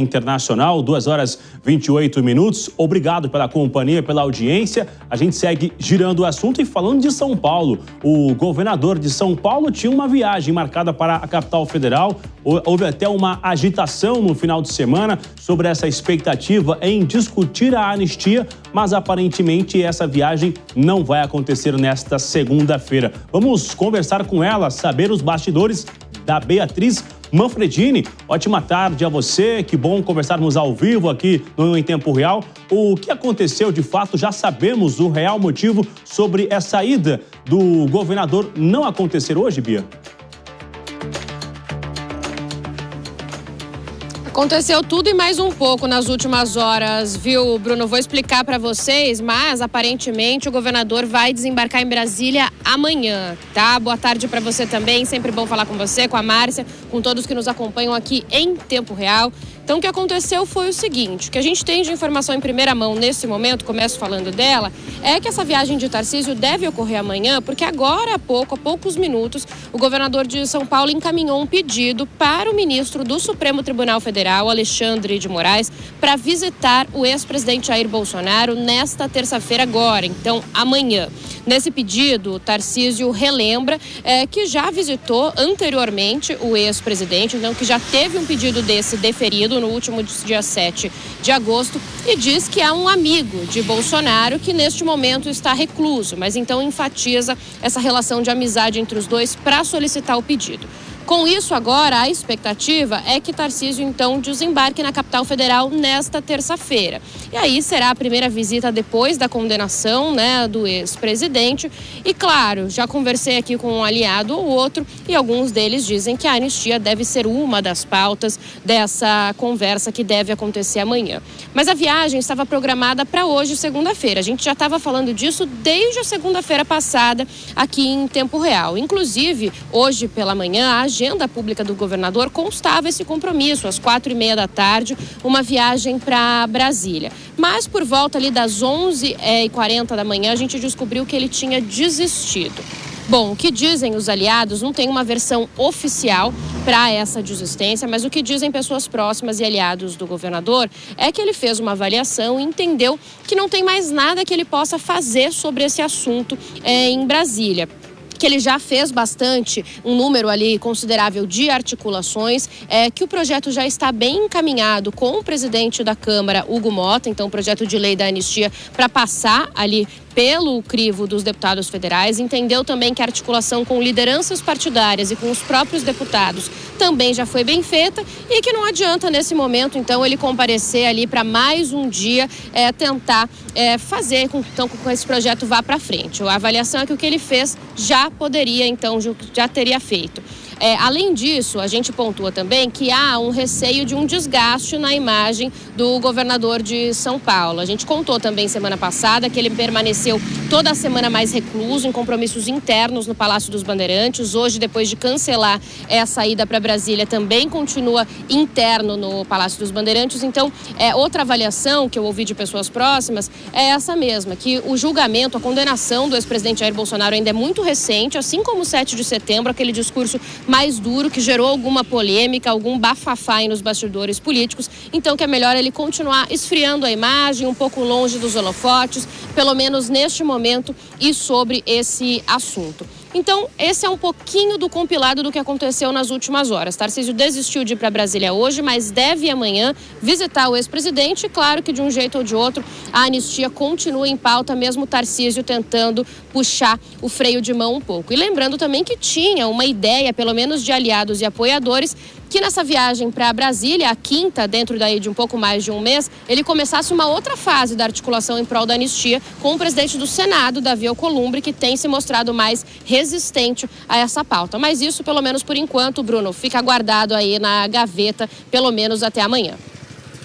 Internacional, 2h28. Obrigado pela companhia, pela audiência. A gente segue girando o assunto e falando de São Paulo. O governador de São Paulo tinha uma viagem marcada para a capital federal. Houve até uma agitação no final de semana sobre essa expectativa em discutir a anistia, mas aparentemente essa viagem não vai acontecer nesta segunda-feira. Vamos conversar com ela, saber os bastidores da Beatriz Manfredini. Ótima tarde a você, que bom conversarmos ao vivo aqui no Em Tempo Real. O que aconteceu de fato, já sabemos o real motivo sobre essa ida do governador não acontecer hoje, Bia? Aconteceu tudo e mais um pouco nas últimas horas, viu, Bruno? Vou explicar para vocês, mas aparentemente o governador vai desembarcar em Brasília amanhã, tá? Boa tarde para você também, sempre bom falar com você, com a Márcia, com todos que nos acompanham aqui em Tempo Real. Então, o que aconteceu foi o seguinte, o que a gente tem de informação em primeira mão nesse momento, começo falando dela, é que essa viagem de Tarcísio deve ocorrer amanhã, porque agora há poucos minutos, o governador de São Paulo encaminhou um pedido para o ministro do Supremo Tribunal Federal, Alexandre de Moraes, para visitar o ex-presidente Jair Bolsonaro nesta terça-feira agora, então amanhã. Nesse pedido, Tarcísio relembra que já visitou anteriormente o ex-presidente, então que já teve um pedido desse deferido no último dia 7 de agosto e diz que é um amigo de Bolsonaro que neste momento está recluso, mas então enfatiza essa relação de amizade entre os dois para solicitar o pedido. Com isso, agora, a expectativa é que Tarcísio, então, desembarque na capital federal nesta terça-feira. E aí será a primeira visita depois da condenação, né, do ex-presidente. E, claro, já conversei aqui com um aliado ou outro e alguns deles dizem que a anistia deve ser uma das pautas dessa conversa que deve acontecer amanhã. Mas a viagem estava programada para hoje, segunda-feira. A gente já estava falando disso desde a segunda-feira passada aqui em Tempo Real. Inclusive, hoje pela manhã, a agenda pública do governador constava esse compromisso, às 4h30 da tarde, uma viagem para Brasília. Mas por volta ali das 11h40 da manhã, a gente descobriu que ele tinha desistido. Bom, o que dizem os aliados, não tem uma versão oficial para essa desistência, mas o que dizem pessoas próximas e aliados do governador é que ele fez uma avaliação e entendeu que não tem mais nada que ele possa fazer sobre esse assunto em Brasília. Que ele já fez bastante, um número ali considerável de articulações, que o projeto já está bem encaminhado com o presidente da Câmara, Hugo Motta, então o projeto de lei da anistia para passar ali pelo crivo dos deputados federais, entendeu também que a articulação com lideranças partidárias e com os próprios deputados também já foi bem feita e que não adianta nesse momento, então, ele comparecer ali para mais um dia tentar fazer com que esse projeto vá para frente. A avaliação é que o que ele fez já poderia, então, já teria feito. Além disso, a gente pontua também que há um receio de um desgaste na imagem do governador de São Paulo. A gente contou também semana passada que ele permaneceu toda a semana mais recluso em compromissos internos no Palácio dos Bandeirantes. Hoje, depois de cancelar essa ida para Brasília, também continua interno no Palácio dos Bandeirantes. Então, outra avaliação que eu ouvi de pessoas próximas é essa mesma, que o julgamento, a condenação do ex-presidente Jair Bolsonaro ainda é muito recente, assim como o 7 de setembro, aquele discurso mais duro que gerou alguma polêmica, algum bafafá aí nos bastidores políticos. Então que é melhor ele continuar esfriando a imagem, um pouco longe dos holofotes, pelo menos neste momento, e sobre esse assunto. Então, esse é um pouquinho do compilado do que aconteceu nas últimas horas. Tarcísio desistiu de ir para Brasília hoje, mas deve amanhã visitar o ex-presidente. Claro que de um jeito ou de outro, a anistia continua em pauta, mesmo Tarcísio tentando puxar o freio de mão um pouco. E lembrando também que tinha uma ideia, pelo menos de aliados e apoiadores, que nessa viagem para Brasília, a quinta, dentro daí de um pouco mais de um mês, ele começasse uma outra fase da articulação em prol da anistia com o presidente do Senado, Davi Alcolumbre, que tem se mostrado mais resistente a essa pauta. Mas isso, pelo menos por enquanto, Bruno, fica guardado aí na gaveta, pelo menos até amanhã.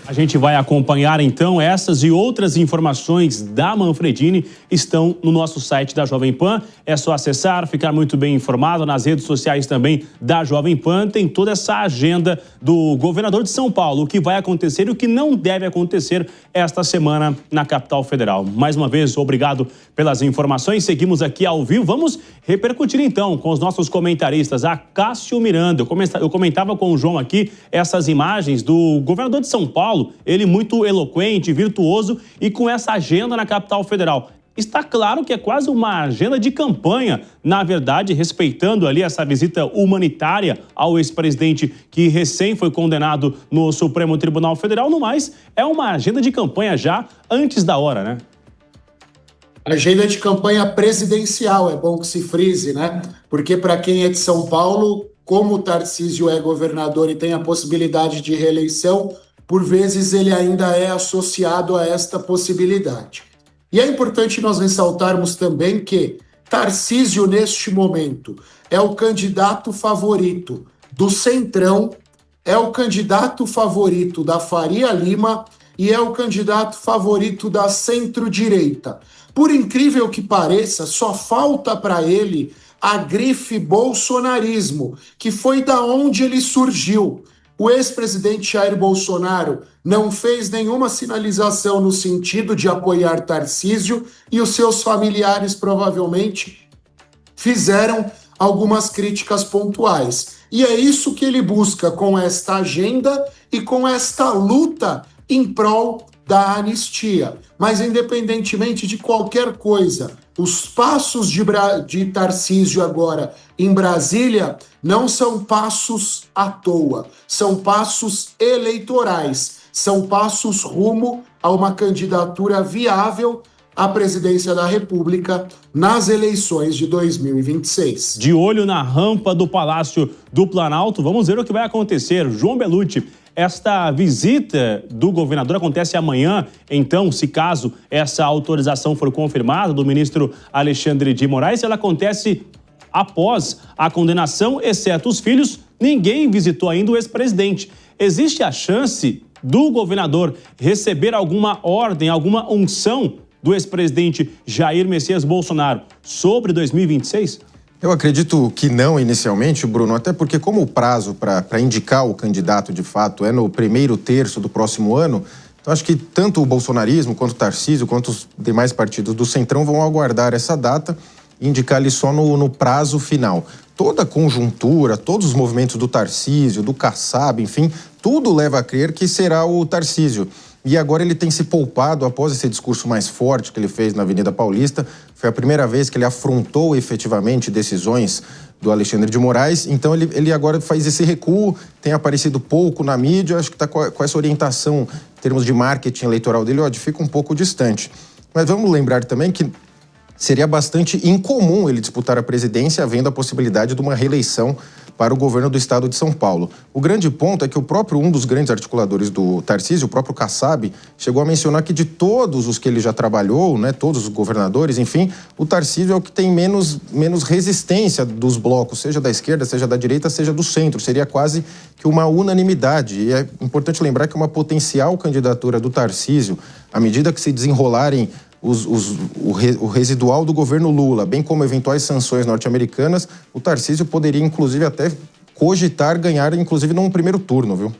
A gente vai acompanhar, então, essas e outras informações da Manfredini estão no nosso site da Jovem Pan. É só acessar, ficar muito bem informado nas redes sociais também da Jovem Pan. Tem toda essa agenda do governador de São Paulo, o que vai acontecer e o que não deve acontecer esta semana na capital federal. Mais uma vez, obrigado pelas informações. Seguimos aqui ao vivo. Vamos repercutir, então, com os nossos comentaristas. A Cássio Miranda, eu comentava com o João aqui essas imagens do governador de São Paulo, ele muito eloquente, virtuoso e com essa agenda na capital federal. Está claro que é quase uma agenda de campanha, na verdade, respeitando ali essa visita humanitária ao ex-presidente que recém foi condenado no Supremo Tribunal Federal. No mais, é uma agenda de campanha já antes da hora, né? Agenda de campanha presidencial, é bom que se frise, né? Porque para quem é de São Paulo, como o Tarcísio é governador e tem a possibilidade de reeleição, por vezes ele ainda é associado a esta possibilidade. E é importante nós ressaltarmos também que Tarcísio, neste momento, é o candidato favorito do Centrão, é o candidato favorito da Faria Lima e é o candidato favorito da centro-direita. Por incrível que pareça, só falta para ele a grife bolsonarismo, que foi da onde ele surgiu. O ex-presidente Jair Bolsonaro não fez nenhuma sinalização no sentido de apoiar Tarcísio e os seus familiares provavelmente fizeram algumas críticas pontuais. E é isso que ele busca com esta agenda e com esta luta em prol da anistia. Mas independentemente de qualquer coisa, os passos de Tarcísio agora em Brasília não são passos à toa, são passos eleitorais, são passos rumo a uma candidatura viável à presidência da República nas eleições de 2026. De olho na rampa do Palácio do Planalto, vamos ver o que vai acontecer. João Belucci, esta visita do governador acontece amanhã, então, se caso essa autorização for confirmada do ministro Alexandre de Moraes, ela acontece após a condenação, exceto os filhos, ninguém visitou ainda o ex-presidente. Existe a chance do governador receber alguma ordem, alguma unção do ex-presidente Jair Messias Bolsonaro sobre 2026? Eu acredito que não inicialmente, Bruno, até porque como o prazo para indicar o candidato de fato é no primeiro terço do próximo ano, então acho que tanto o bolsonarismo, quanto o Tarcísio, quanto os demais partidos do Centrão vão aguardar essa data e indicar ali só no prazo final. Toda a conjuntura, todos os movimentos do Tarcísio, do Kassab, enfim, tudo leva a crer que será o Tarcísio. E agora ele tem se poupado após esse discurso mais forte que ele fez na Avenida Paulista. Foi a primeira vez que ele afrontou efetivamente decisões do Alexandre de Moraes. Então ele agora faz esse recuo, tem aparecido pouco na mídia. Acho que está com essa orientação em termos de marketing eleitoral dele, fica um pouco distante. Mas vamos lembrar também que seria bastante incomum ele disputar a presidência, havendo a possibilidade de uma reeleição para o governo do estado de São Paulo. O grande ponto é que um dos grandes articuladores do Tarcísio, o próprio Kassab, chegou a mencionar que de todos os que ele já trabalhou, né, todos os governadores, enfim, o Tarcísio é o que tem menos resistência dos blocos, seja da esquerda, seja da direita, seja do centro. Seria quase que uma unanimidade. E é importante lembrar que uma potencial candidatura do Tarcísio, à medida que se desenrolarem o residual do governo Lula, bem como eventuais sanções norte-americanas, o Tarcísio poderia, inclusive, até cogitar ganhar, inclusive, num primeiro turno, viu?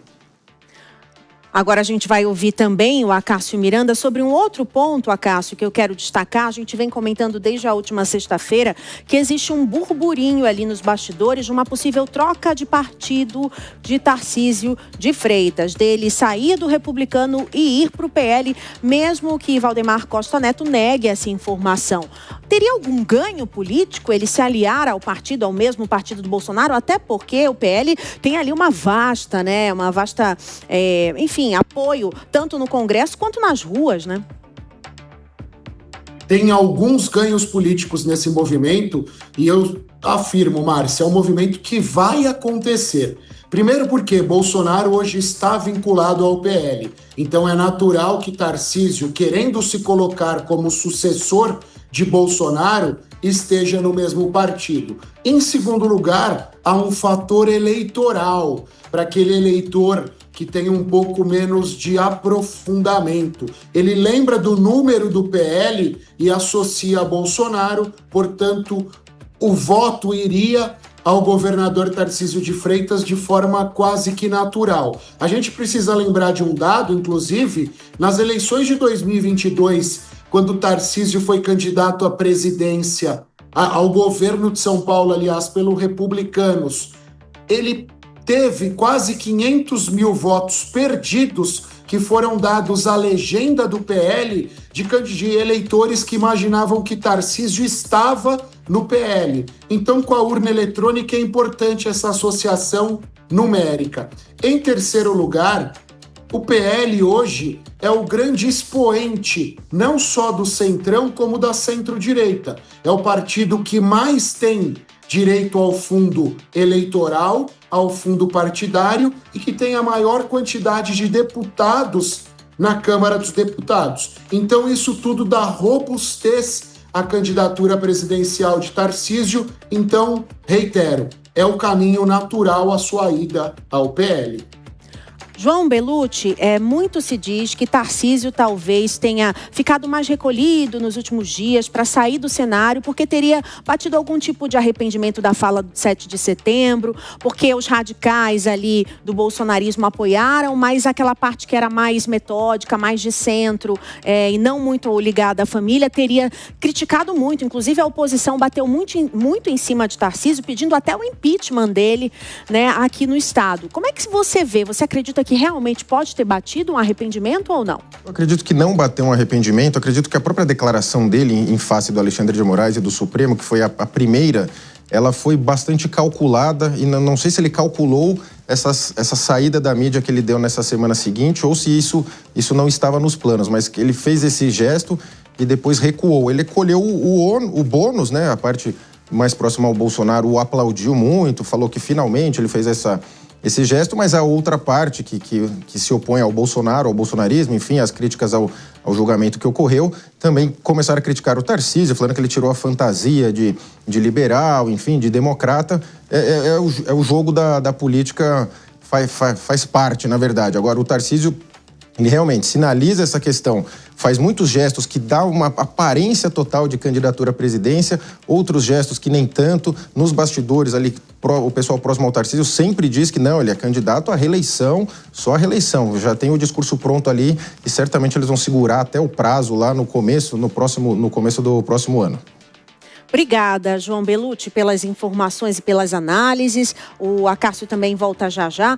Agora a gente vai ouvir também o Acácio Miranda sobre um outro ponto, Acácio, que eu quero destacar. A gente vem comentando desde a última sexta-feira que existe um burburinho ali nos bastidores de uma possível troca de partido de Tarcísio de Freitas, dele sair do Republicano e ir para o PL, mesmo que Valdemar Costa Neto negue essa informação. Teria algum ganho político ele se aliar ao mesmo partido do Bolsonaro? Até porque o PL tem ali uma vasta, apoio, tanto no Congresso quanto nas ruas, né? Tem alguns ganhos políticos nesse movimento e eu afirmo, Márcia, é um movimento que vai acontecer. Primeiro porque Bolsonaro hoje está vinculado ao PL, então é natural que Tarcísio, querendo se colocar como sucessor de Bolsonaro, esteja no mesmo partido. Em segundo lugar, há um fator eleitoral para aquele eleitor que tem um pouco menos de aprofundamento. Ele lembra do número do PL e associa a Bolsonaro, portanto, o voto iria ao governador Tarcísio de Freitas de forma quase que natural. A gente precisa lembrar de um dado, inclusive, nas eleições de 2022, quando Tarcísio foi candidato à presidência, ao governo de São Paulo, aliás, pelo Republicanos, ele teve quase 500 mil votos perdidos que foram dados à legenda do PL de eleitores que imaginavam que Tarcísio estava no PL. Então, com a urna eletrônica é importante essa associação numérica. Em terceiro lugar, o PL hoje é o grande expoente, não só do centrão, como da centro-direita. É o partido que mais tem direito ao fundo eleitoral, ao fundo partidário e que tem a maior quantidade de deputados na Câmara dos Deputados. Então, isso tudo dá robustez à candidatura presidencial de Tarcísio. Então, reitero, é o caminho natural à sua ida ao PL. João Bellucci, muito se diz que Tarcísio talvez tenha ficado mais recolhido nos últimos dias para sair do cenário, porque teria batido algum tipo de arrependimento da fala do 7 de setembro, porque os radicais ali do bolsonarismo apoiaram, mas aquela parte que era mais metódica, mais de centro e não muito ligada à família, teria criticado muito. Inclusive, a oposição bateu muito em cima de Tarcísio, pedindo até o impeachment dele, né, aqui no estado. Como é que você vê? Você acredita que realmente pode ter batido um arrependimento ou não? Eu acredito que não bateu um arrependimento. Eu acredito que a própria declaração dele em face do Alexandre de Moraes e do Supremo, que foi a primeira, ela foi bastante calculada e não sei se ele calculou essa saída da mídia que ele deu nessa semana seguinte ou se isso não estava nos planos, mas que ele fez esse gesto e depois recuou. Ele colheu o bônus, né? A parte mais próxima ao Bolsonaro o aplaudiu muito, falou que finalmente ele fez esse gesto, mas a outra parte que se opõe ao Bolsonaro, ao bolsonarismo, enfim, as críticas ao julgamento que ocorreu, também começaram a criticar o Tarcísio, falando que ele tirou a fantasia de liberal, enfim, de democrata. É o jogo da política, faz parte, na verdade. Agora, o Tarcísio, ele realmente sinaliza essa questão, faz muitos gestos que dão uma aparência total de candidatura à presidência, outros gestos que nem tanto. Nos bastidores ali, o pessoal próximo ao Tarcísio sempre diz que não, ele é candidato à reeleição, só à reeleição. Já tem o discurso pronto ali e certamente eles vão segurar até o prazo lá no começo do próximo ano. Obrigada, João Bellucci, pelas informações e pelas análises. O Acácio também volta já já.